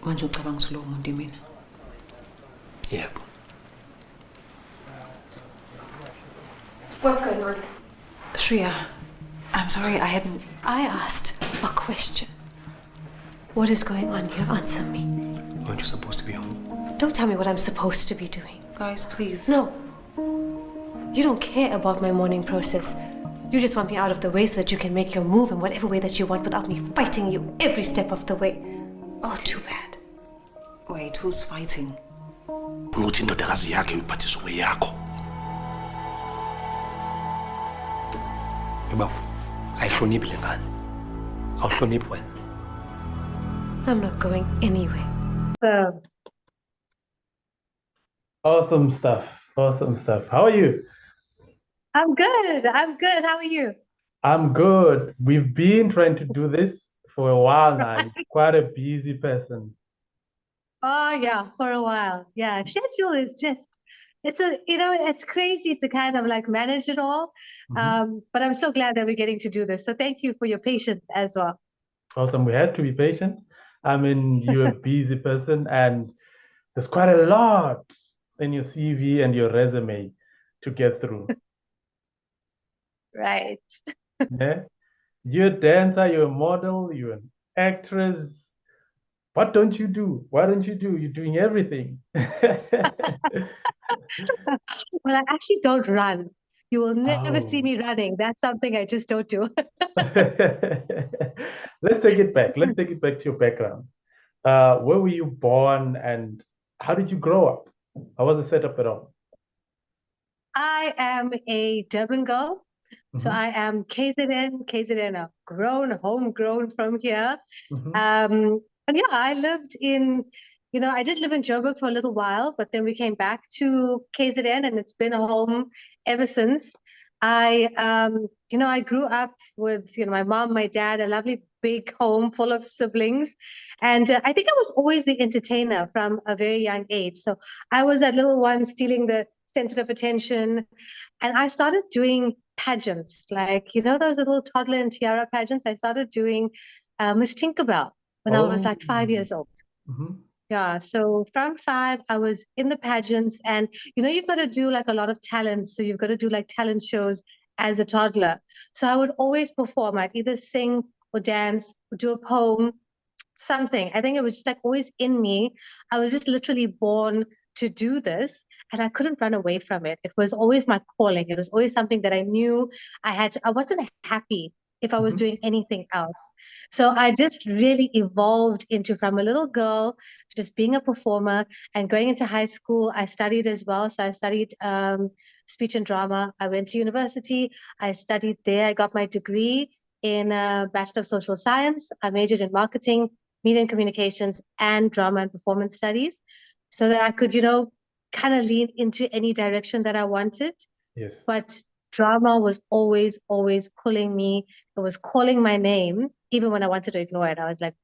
Manje ucabanga silo muntu mina. Yebo. What's going on? Shria, I'm sorry I asked a question. What is going on here? Answer me. Aren't you supposed to be home? Don't tell me what I'm supposed to be doing. Guys, please. No. You don't care about my mourning process. You just want me out of the way so that you can make your move in whatever way that you want without me fighting you every step of the way. Oh, too bad. Wait, who's fighting? Ukuthi indodakazi yakhe uyiphathisa kweyakho. Ibafu, ayihloniphi le ngane. Awuhloniphi wena. I'm not going anywhere. Awesome stuff. Awesome stuff. How are you? I'm good. How are you? I'm good. We've been trying to do this for a while now. You're quite a busy person. Oh yeah, for a while. Yeah, schedule is just it's crazy to kind of like manage it all. But I'm so glad that we're getting to do this. So thank you for your patience as well. Awesome. We had to be patient. I mean, you're a busy person and there's quite a lot in your CV and your resume to get through. Right. Yeah. You're a dancer, you're a model, you're an actress. What don't you do? Why don't you do? You're doing everything. Well, I actually don't run. You will never see Oh. me running. That's something I just don't do. Let's take it back. Let's take it back to your background. Where were you born and how did you grow up? How was the setup at all? I am a Durban girl. So I am KZN, homegrown from here. And yeah, I lived in, I did live in Joburg for a little while, but then we came back to KZN and it's been a home ever since. I grew up with, my mom, my dad, a lovely big home full of siblings. And I think I was always the entertainer from a very young age. So I was that little one stealing the center of attention. And I started doing pageants, like, those little toddler and tiara pageants. I started doing Miss Tinkerbell when I was like 5 years old. Yeah, so from 5, I was in the pageants, and you've got to do like a lot of talents. So you've got to do like talent shows as a toddler. So I would always perform. I'd either sing or dance or do a poem, something. I think it was just like always in me. I was just literally born to do this, and I couldn't run away from it. It was always my calling. It was always something that I knew I had to. I wasn't happy if I was doing anything else. So I just really evolved into from a little girl to just being a performer and going into high school. I studied as well. So I studied speech and drama. I went to university. I studied there. I got my degree in Bachelor of Social Science. I majored in marketing, media and communications, and drama and performance studies so that I could, kind of lean into any direction that I wanted. Yes. But drama was always, always pulling me. It was calling my name, even when I wanted to ignore it. I was like,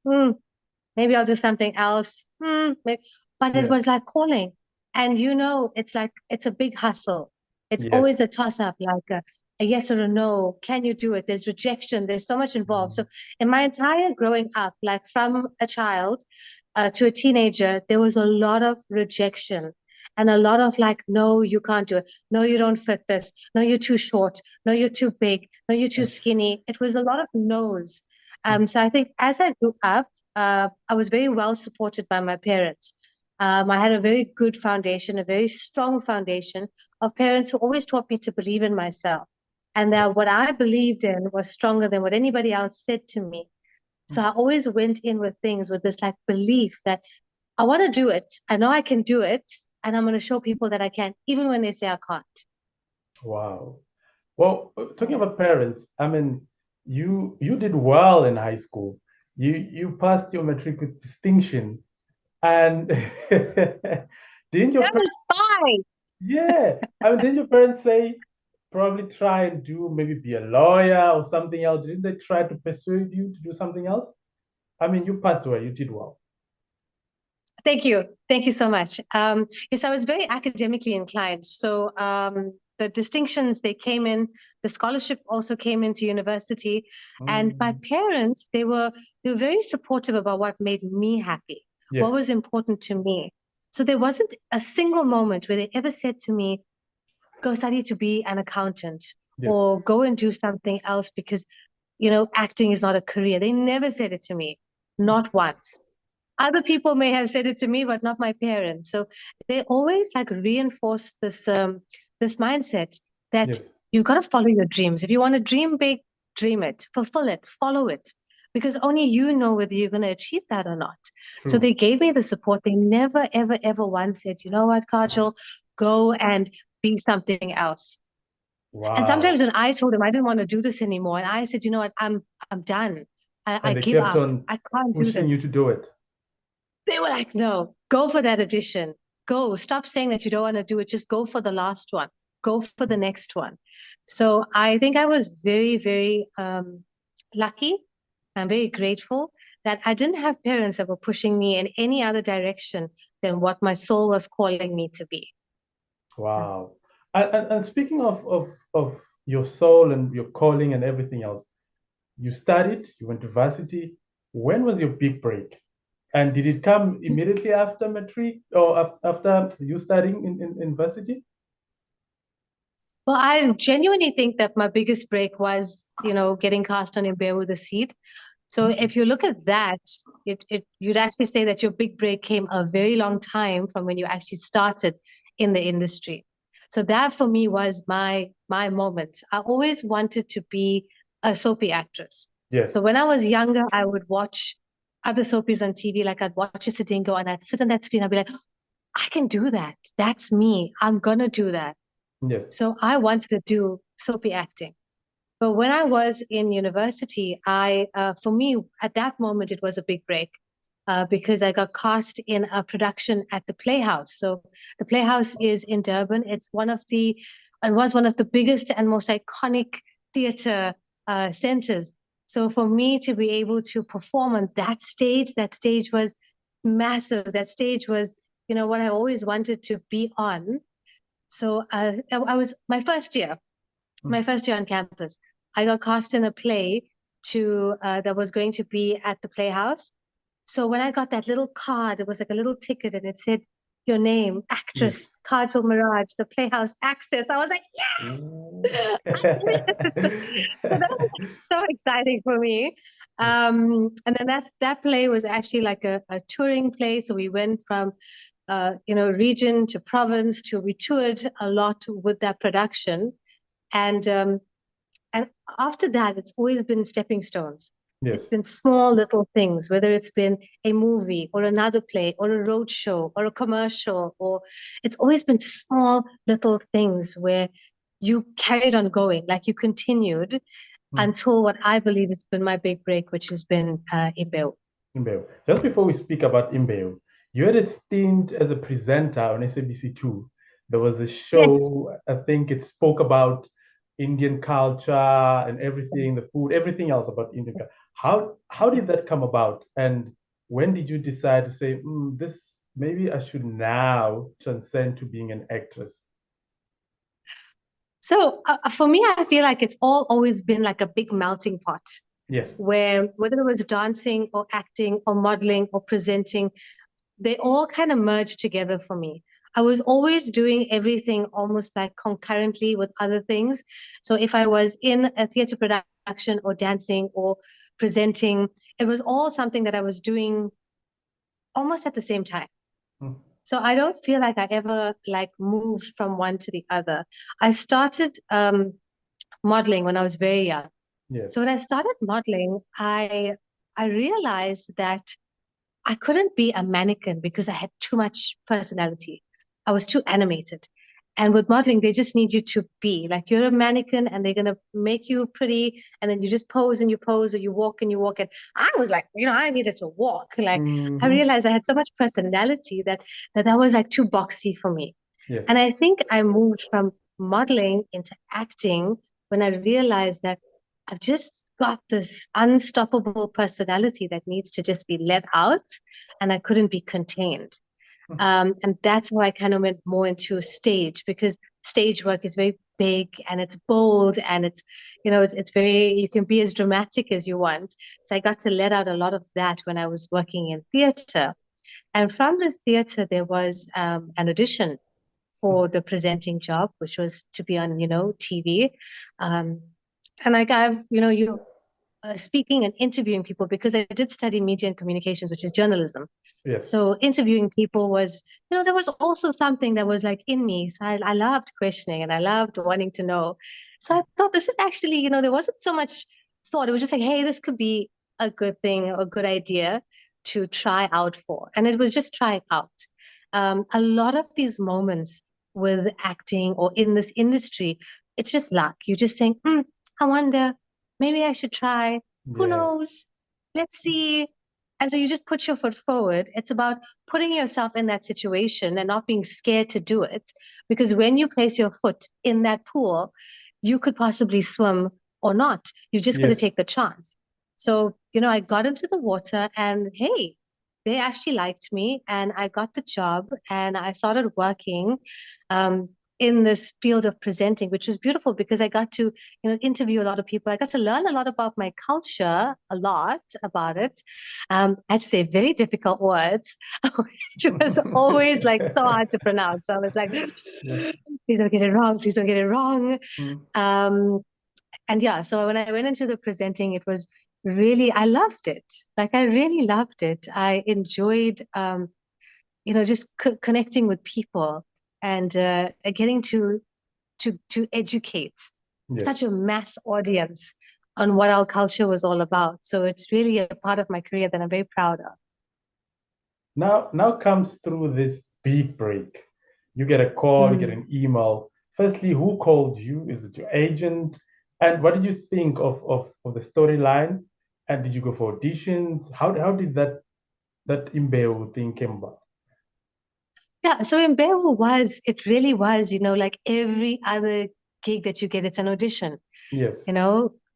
maybe I'll do something else. Maybe. But it was like calling. And it's like, it's a big hustle. It's always a toss up, like a yes or a no. Can you do it? There's rejection. There's so much involved. So in my entire growing up, like from a child to a teenager, there was a lot of rejection. And a lot of like, no, you can't do it. No, you don't fit this. No, you're too short. No, you're too big. No, you're too skinny. It was a lot of no's. So I think as I grew up, I was very well supported by my parents. I had a very good foundation, a very strong foundation of parents who always taught me to believe in myself. And that what I believed in was stronger than what anybody else said to me. So I always went in with things with this like belief that I want to do it. I know I can do it. And I'm going to show people that I can, even when they say I can't. Wow. Well, talking about parents, I mean, you did well in high school. You passed your matric with distinction, and didn't your That was fine. yeah? I mean, didn't your parents say probably try and do maybe be a lawyer or something else? Didn't they try to persuade you to do something else? I mean, you passed well. You did well. Thank you. Thank you so much. Yes, I was very academically inclined. So the distinctions, they came in, the scholarship also came into university. And my parents, they were very supportive about what made me happy. Yes. what was important to me. So there wasn't a single moment where they ever said to me, go study to be an accountant Yes. or go and do something else because, acting is not a career. They never said it to me, not once. Other people may have said it to me, but not my parents. So they always like reinforce this mindset that Yes. you've got to follow your dreams. If you want to dream big, dream it, fulfill it, follow it, because only you know whether you're going to achieve that or not. So True. they gave me the support. They never, ever, ever once said, you know what, Kajal, go and be something else. Wow. And sometimes when I told them I didn't want to do this anymore, and I said, you know what, I'm done. I they give kept up. on I can't do pushing you this. to do it. They were like, no, go for that audition. Go. Stop saying that you don't want to do it. Just go for the last one. Go for the next one. So I think I was very, very lucky. I'm very grateful that I didn't have parents that were pushing me in any other direction than what my soul was calling me to be. Wow. And speaking of your soul and your calling and everything else, you studied, you went to varsity. When was your big break? And did it come immediately after matric or after you studying in varsity? Well, I genuinely think that my biggest break was, getting cast on Imbewu the Seed. So if you look at that, you'd actually say that your big break came a very long time from when you actually started in the industry. So that for me was my moment. I always wanted to be a soapy actress. Yes. So when I was younger, I would watch other soapies on TV, like I'd watch a Sidingo and I'd sit on that screen, I'd be like, I can do that. That's me. I'm gonna do that. Yes. So I wanted to do soapy acting. But when I was in university, for me, at that moment, it was a big break because I got cast in a production at the Playhouse. So the Playhouse is in Durban. And was one of the biggest and most iconic theater centers. So for me to be able to perform on that stage was massive. That stage was, what I always wanted to be on. So I was my first year on campus. I got cast in a play that was going to be at the Playhouse. So when I got that little card, it was like a little ticket, and it said your name, actress Kajal Maharaj, the Playhouse access. I was like, yeah, I did it. So that was so exciting for me. And then that play was actually like a touring play. So we went from region to province we toured a lot with that production. And after that, it's always been stepping stones. Yes. It's been small little things, whether it's been a movie or another play or a road show or a commercial, or it's always been small little things where you carried on going, like you continued until what I believe has been my big break, which has been Imbewu. Imbewu. Just before we speak about Imbewu, you had a stint as a presenter on SABC2. There was a show, yes. I think it spoke about Indian culture and everything, the food, everything else about Indian culture. How did that come about? And when did you decide to say, this maybe I should now transcend to being an actress? So for me, I feel like it's always been like a big melting pot. Yes. Where whether it was dancing or acting or modeling or presenting, they all kind of merged together for me. I was always doing everything almost like concurrently with other things. So if I was in a theater production or dancing or presenting, it was all something that I was doing almost at the same time. So I don't feel like I ever like moved from one to the other. I started modeling when I was very young. Yes. So when I started modeling, I realized that I couldn't be a mannequin because I had too much personality. I was too animated. And with modeling, they just need you to be like you're a mannequin and they're going to make you pretty. And then you just pose and you pose, or you walk and you walk. And I was like, I needed to walk. Like I realized I had so much personality that was like too boxy for me. Yes. And I think I moved from modeling into acting when I realized that I've just got this unstoppable personality that needs to just be let out, and I couldn't be contained. And that's why I kind of went more into stage, because stage work is very big and it's bold and it's very, you can be as dramatic as you want. So I got to let out a lot of that when I was working in theater. And from the theater, there was an audition for the presenting job, which was to be on, TV. Um, and like I've, you speaking and interviewing people because I did study media and communications, which is journalism. Yes. So interviewing people was, there was also something that was like in me. So I loved questioning and I loved wanting to know. So I thought this is actually, there wasn't so much thought. It was just like, hey, this could be a good thing or a good idea to try out for. And it was just trying out. A lot of these moments with acting or in this industry, it's just luck. You're just saying, I wonder, maybe I should try. Who Yeah. knows? Let's see. And so you just put your foot forward. It's about putting yourself in that situation and not being scared to do it. Because when you place your foot in that pool, you could possibly swim or not. You just got to Yes. take the chance. So, I got into the water and hey, they actually liked me and I got the job and I started working in this field of presenting, which was beautiful because I got to, interview a lot of people. I got to learn a lot about my culture, a lot about it. I had to say very difficult words, which was always like so hard to pronounce. So I was like, Yeah. please don't get it wrong. Please don't get it wrong. Mm. And yeah, so when I went into the presenting, it was really, I loved it. Like I really loved it. I enjoyed, just connecting with people and getting to educate Yes. such a mass audience on what our culture was all about. So it's really a part of my career that I'm very proud of. Now comes through this big break. You get a call, you get Mm. an email. Firstly, who called you? Is it your agent? And what did you think of the storyline? And did you go for auditions? How did that Imbewu thing came about? Yeah, so Imbewu it really was, like every other gig that you get, it's an audition. Yes.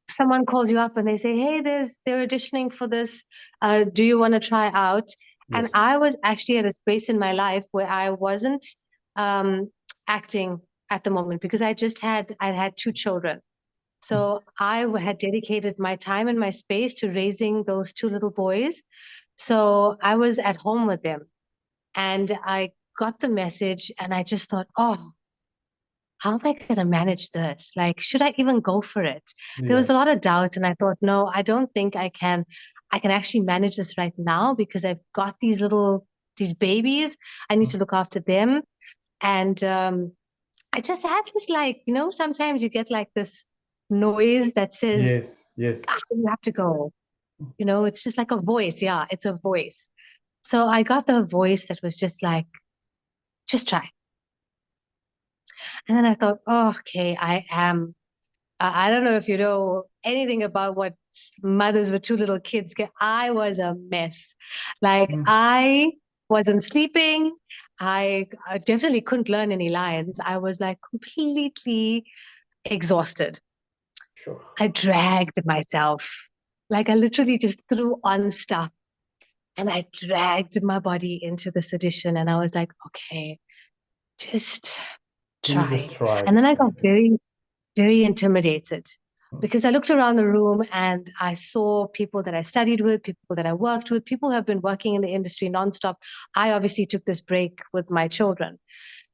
Someone calls you up and they say, hey, they're auditioning for this. Do you want to try out? And Yes. I was actually at a space in my life where I wasn't um, acting at the moment because I had two children. So I had dedicated my time and my space to raising those two little boys. So I was at home with them and I got the message and I just thought, oh, how am I going to manage this? Like, should I even go for it? There Yeah. was a lot of doubt, and I thought, no, I don't think I can. I can actually manage this right now because I've got these babies. I need to look after them, and I just had this like, sometimes you get like this noise that says, Yes. Yes. you have to go. It's just like a voice. Yeah, it's a voice. So I got the voice that was just like, just try. And then I thought, oh, okay, I don't know if you know anything about what mothers with two little kids get. I was a mess. Like Mm. I wasn't sleeping. I definitely couldn't learn any lines. I was like completely exhausted. Sure. I dragged myself. Like I literally just threw on stuff and I dragged my body into this audition. And I was like, okay, just So you just try. tried And then it. I got very, very intimidated because I looked around the room and I saw people that I studied with, people that I worked with, people who have been working in the industry nonstop. I obviously took this break with my children.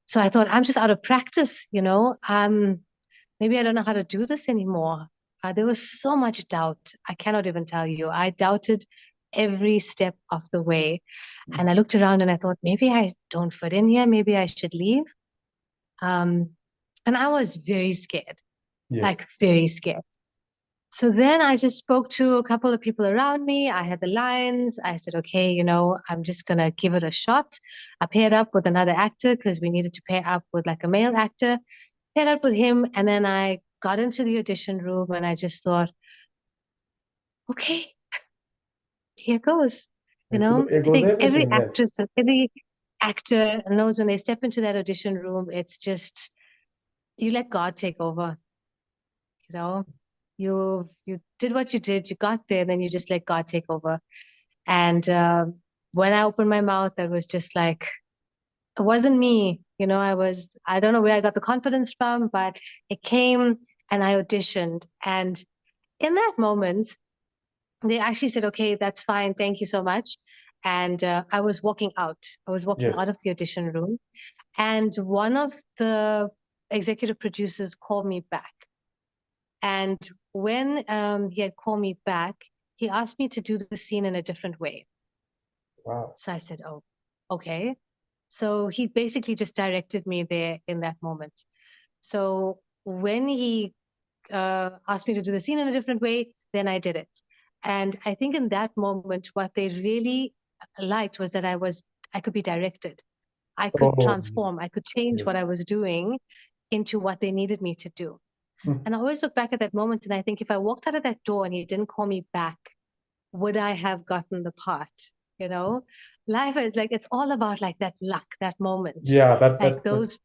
So I thought, I'm just out of practice, maybe I don't know how to do this anymore. There was so much doubt. I cannot even tell you. I doubted every step of the way. And I looked around and I thought, maybe I don't fit in here. Maybe I should leave. Um, and I was very scared, Yes. like very scared. So then I just spoke to a couple of people around me. I had the lines. I said, okay, I'm just going to give it a shot. I paired up with another actor because we needed to pair up with like a male actor, paired up with him. And then I got into the audition room and I just thought, okay, here goes. It I goes think every everything. Yes. actress, every actor knows when they step into that audition room, it's just, you let God take over, you know? You did what you did, you got there, then you just let God take over. And when I opened my mouth, that was just like, it wasn't me. I don't know where I got the confidence from, but it came and I auditioned. And in that moment, they actually said, okay, that's fine. Thank you so much. And I was walking out. I was walking Yes. out of the audition room, and one of the executive producers called me back. And when he had called me back, he asked me to do the scene in a different way. Wow. So I said, oh, okay. So he basically just directed me there in that moment. So when he asked me to do the scene in a different way, then I did it. And I think in that moment, what they really liked was that I could be directed. I could Oh, transform. I could change yes. what I was doing into what they needed me to do. And I always look back at that moment and I think if I walked out of that door and he didn't call me back, would I have gotten the part? You know, life is like, it's all about like that luck, that moment, Yeah, like those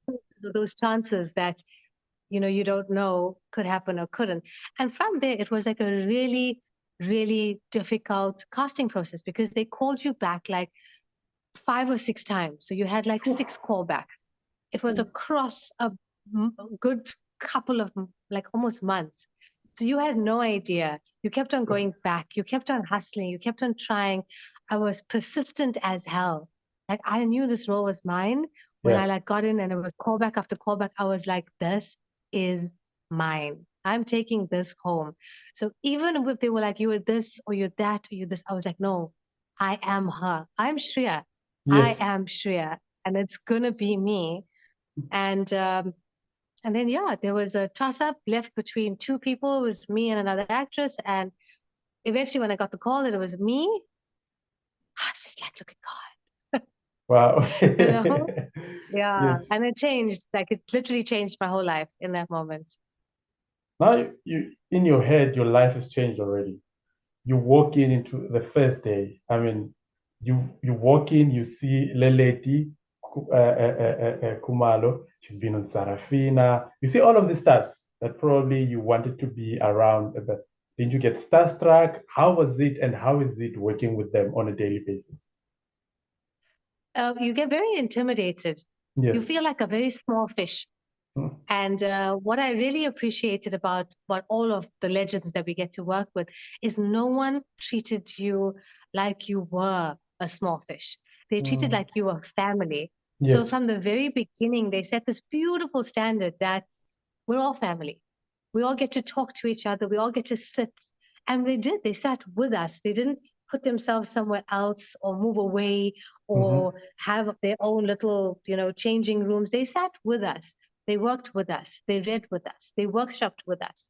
chances that, you know, you don't know could happen or couldn't. And from there, it was like a really, really difficult casting process because they called you back like 5 or 6 times. So you had like 6 callbacks. It was across a good couple of like almost months. So you had no idea. You kept on going back. You kept on hustling. You kept on trying. I was persistent as hell. Like I knew this role was mine. When Yeah. I like got in and it was callback after callback, I was like, this is mine. I'm taking this home. So even if they were like, you were this or you're that or you're this, I was like, no, I am her. I'm Shria. I Yes. am Shreya, and it's gonna be me. And then yeah, there was a toss-up left between two people. It was me and another actress. And eventually, when I got the call that it was me, I was just like, look at Wow. God, you know? Yeah, Yes. and it changed. Like it literally changed my whole life in that moment. Now you in your head, your life has changed already. You walk in into the first day. I mean, you walk in, you see Leleti Kumalo. She's been on Sarafina. You see all of the stars that probably you wanted to be around. But did you get starstruck? How was it, and how is it working with them on a daily basis? You get very intimidated. Yes. You feel like a very small fish. Mm. And what I really appreciated about all of the legends that we get to work with is no one treated you like you were a small fish. They treated like you were family. So Yes. from the very beginning, they set this beautiful standard that we're all family. We all get to talk to each other. We all get to sit. And they did. They sat with us. They didn't put themselves somewhere else or move away or have their own little, you know, changing rooms. They sat with us. They worked with us. They read with us. They workshopped with us.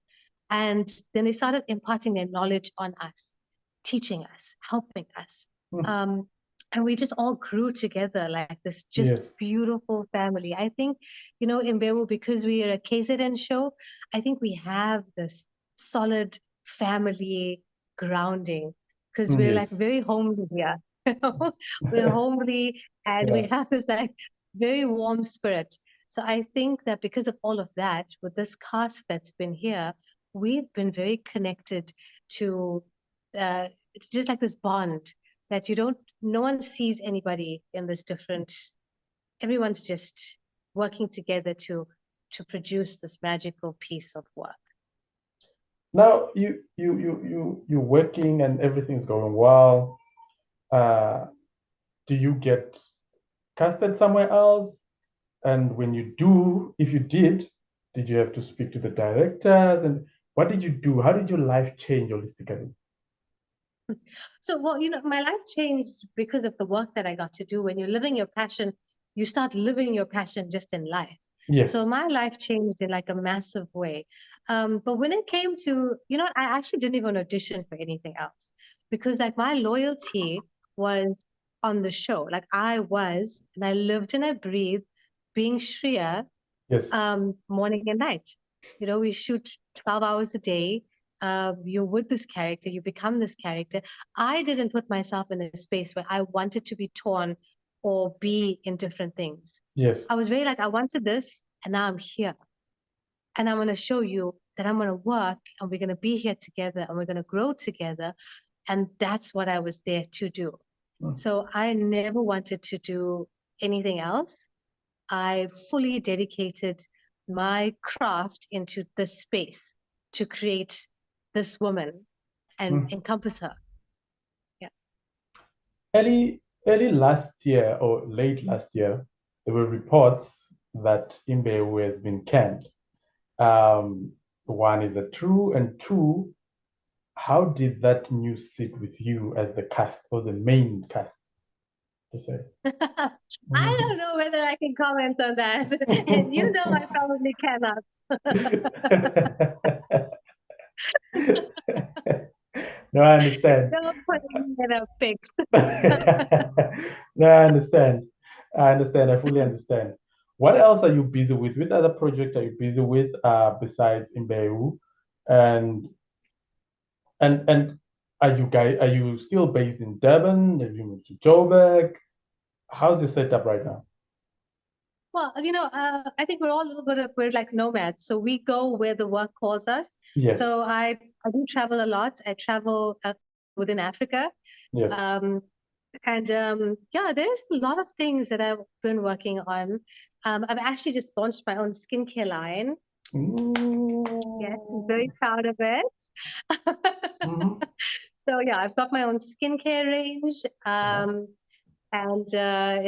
And then they started imparting their knowledge on us, teaching us, helping us. Um, and we just all grew together like this just Yes. beautiful family. I think, you know, Imbewu, because we are a KZN show, I think we have this solid family grounding because we're like Yes. very homely here. You know? We're homely and we Yeah. have this like very warm spirit. So I think that because of all of that, with this cast that's been here, we've been very connected to uh, just like this bond that no one sees anybody in this different, everyone's just working together to produce this magical piece of work. Now you're working and everything's going well. Uh, do you get casted somewhere else? And when you do, if you did you have to speak to the directors? And what did you do? How did your life change holistically? So, well, you know, my life changed because of the work that I got to do. When you're living your passion, you start living your passion just in life. Yes. So my life changed in like a massive way. But when it came to, you know, I actually didn't even audition for anything else because like my loyalty was on the show. Like I was, and I lived and I breathed being Shreya Yes. morning and night. You know, we shoot 12 hours a day. You're with this character, you become this character. I didn't put myself in a space where I wanted to be torn or be in different things. Yes. I was very like, I wanted this, and now I'm here. And I'm going to show you that I'm going to work and we're going to be here together and we're going to grow together. And that's what I was there to do. So I never wanted to do anything else. I fully dedicated my craft into this space to create this woman and encompass her. Yeah. Early last year or late last year, there were reports that Imbewu has been canned. One, is it true? And two, how did that news sit with you as the cast or the main cast, to say? I don't know whether I can comment on that. And you know I probably cannot. No, I understand. Don't put me in a fix. No, I understand. I understand. I fully understand. What else are you busy with? What other project are you busy with besides Imbewu? And and are you still based in Durban? Have you moved to Joburg? How's your setup right now? Well, I think we're all a little bit we're like nomads. So we go where the work calls us. Yes, So I do travel a lot. I travel within Africa. yes. Yeah, there's a lot of things that I've been working on. I've actually just launched my own skincare line. Yes, I'm very Mm. proud of it. Mhm. So yeah, I've got my own skincare range. Wow. And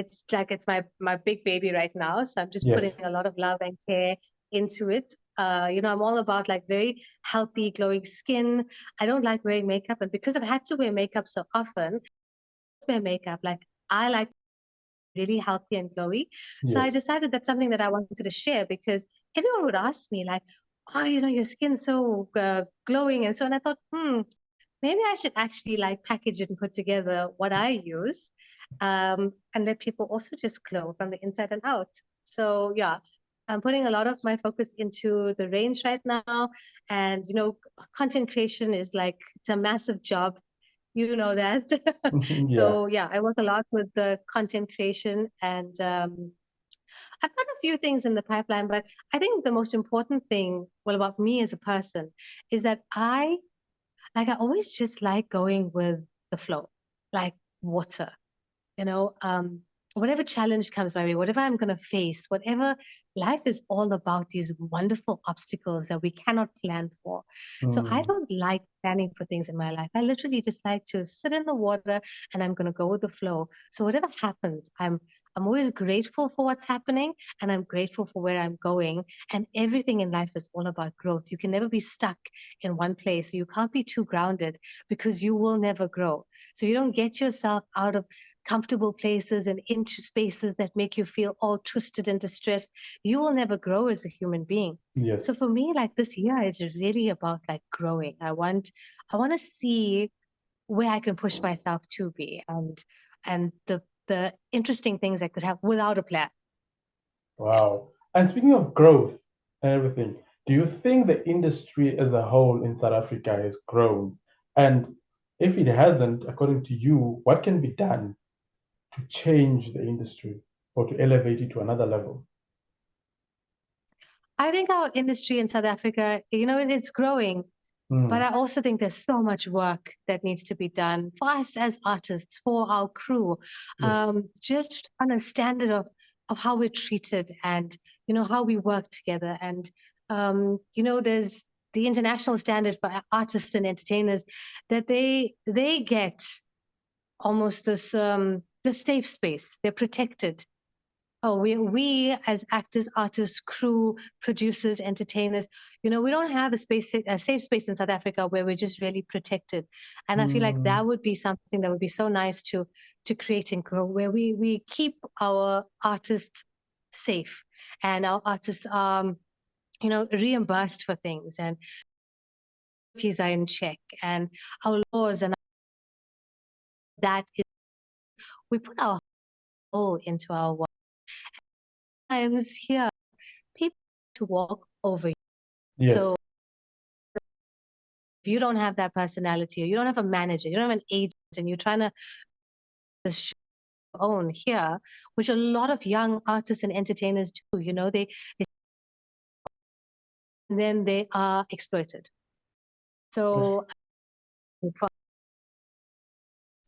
it's like it's my big baby right now. So I'm just Yes. putting a lot of love and care into it. I'm all about like very healthy, glowing skin. I don't like wearing makeup, and because I've had to wear makeup so often, wear makeup like I like really healthy and glowy. So Yes. I decided that's something that I wanted to share because everyone would ask me like, "Oh, your skin's so glowing," and so. And I thought, maybe I should actually like package it and put together what I use, and let people also just glow from the inside and out. So yeah, I'm putting a lot of my focus into the range right now, and content creation is like it's a massive job. You know that. Yeah. So yeah, I work a lot with the content creation, and I've got a few things in the pipeline. But I think the most important thing, well, about me as a person, is that I always just like going with the flow, like water, you know, um, whatever challenge comes my way, whatever I'm going to face, whatever life is all about these wonderful obstacles that we cannot plan for. So I Mm. don't like planning for things in my life. I literally just like to sit in the water and I'm going to go with the flow. So whatever happens, I'm always grateful for what's happening and I'm grateful for where I'm going. And everything in life is all about growth. You can never be stuck in one place. You can't be too grounded because you will never grow. So you don't get yourself out of comfortable places and into spaces that make you feel all twisted and distressed, you will never grow as a human being. Yes. So for me, like this year is really about like growing. I want to see where I can push myself to be and the interesting things I could have without a plan. Wow. And speaking of growth and everything, do you think the industry as a whole in South Africa has grown? And if it hasn't, according to you, what can be done to change the industry or to elevate it to another level? I think our industry in South Africa, it's growing. But Mm. I also think there's so much work that needs to be done for us as artists, for our crew, Yes. just on a standard of how we're treated and how we work together. And there's the international standard for artists and entertainers that they get almost this safe space. They're protected. Oh, we as actors, artists, crew, producers, entertainers, we don't have a safe space in South Africa where we're just really protected. And I feel like Mm. that would be something that would be so nice to create and grow, where we keep our artists safe and our artists reimbursed for things and royalties are in check and our laws and that is we put our whole into our work. Times here, people to walk over you. Yes. So if you don't have that personality or you don't have a manager, you don't have an agent, and you're trying to own here, which a lot of young artists and entertainers do, they then they are exploited. So for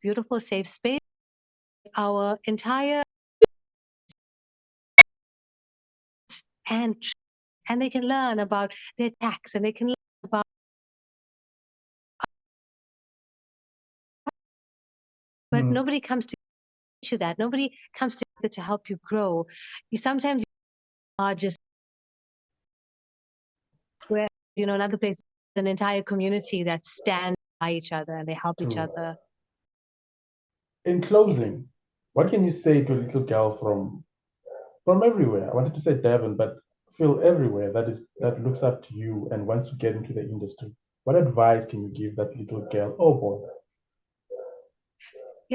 beautiful safe space, our entire and and they can learn about their tax and they can learn about but nobody comes to teach you that. Nobody comes together to help you grow. You sometimes are just where, another place, an entire community that stands by each other and they help each True. other. In closing, what can you say to a little girl from everywhere? I wanted to say Devon, but feel everywhere that looks up to you and wants to get into the industry. What advice can you give that little girl? Oh boy.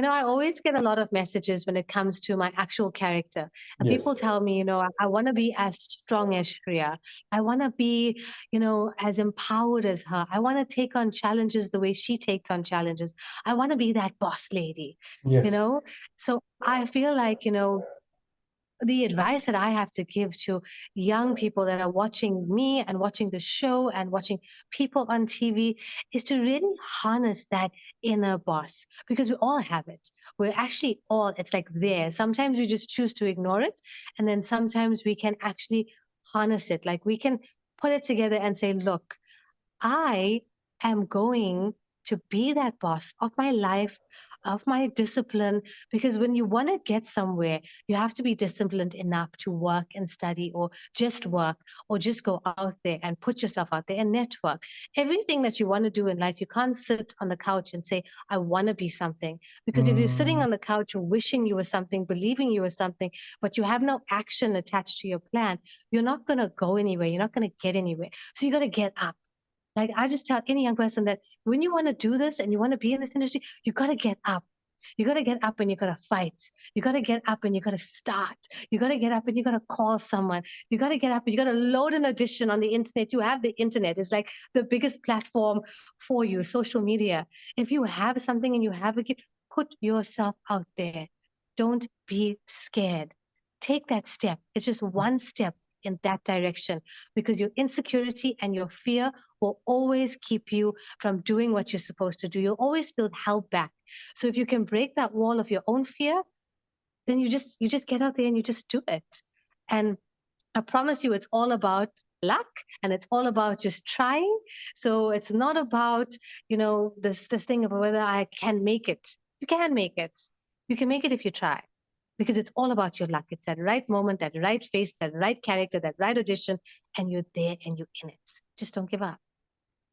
I always get a lot of messages when it comes to my actual character. And Yes. people tell me, I want to be as strong as Shria. I want to be, as empowered as her. I want to take on challenges the way she takes on challenges. I want to be that boss lady, Yes. So I feel like, the advice that I have to give to young people that are watching me and watching the show and watching people on TV is to really harness that inner boss, because we all have it. We're actually all, it's like there. Sometimes we just choose to ignore it. And then sometimes we can actually harness it. Like we can put it together and say, look, I am going to be that boss of my life, of my discipline, because when you want to get somewhere, you have to be disciplined enough to work and study or just work or just go out there and put yourself out there and network. Everything that you want to do in life, you can't sit on the couch and say, I want to be something. Because if you're sitting on the couch wishing you were something, believing you were something, but you have no action attached to your plan, you're not going to go anywhere. You're not going to get anywhere. So you got to get up. Like I just tell any young person that when you want to do this and you want to be in this industry, you got to get up. You got to get up and you got to fight. You got to get up and you got to start. You got to get up and you got to call someone. You got to get up and you got to load an audition on the internet. You have the internet. It's like the biggest platform for you, social media. If you have something and you have a gift, put yourself out there. Don't be scared. Take that step. It's just one step in that direction, because your insecurity and your fear will always keep you from doing what you're supposed to do. You'll always feel held back. So if you can break that wall of your own fear, then you just get out there and you just do it. And I promise you, it's all about luck and it's all about just trying. So it's not about, this thing of whether I can make it. You can make it. You can make it if you try, because it's all about your luck. It's that right moment, that right face, that right character, that right audition, and you're there and you're in it. Just don't give up.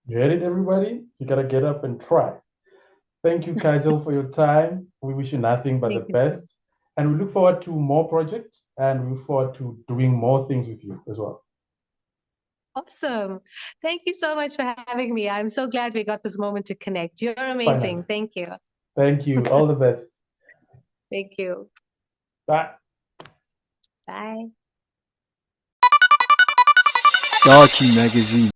You heard it, everybody? You gotta get up and try. Thank you, Kajal, for your time. We wish you nothing but the Thank you. best. And we look forward to more projects and we look forward to doing more things with you as well. Awesome. Thank you so much for having me. I'm so glad we got this moment to connect. You're amazing. Finally. Thank you. Thank you. All the best. Thank you. Bye. Bye. Darky Magazine.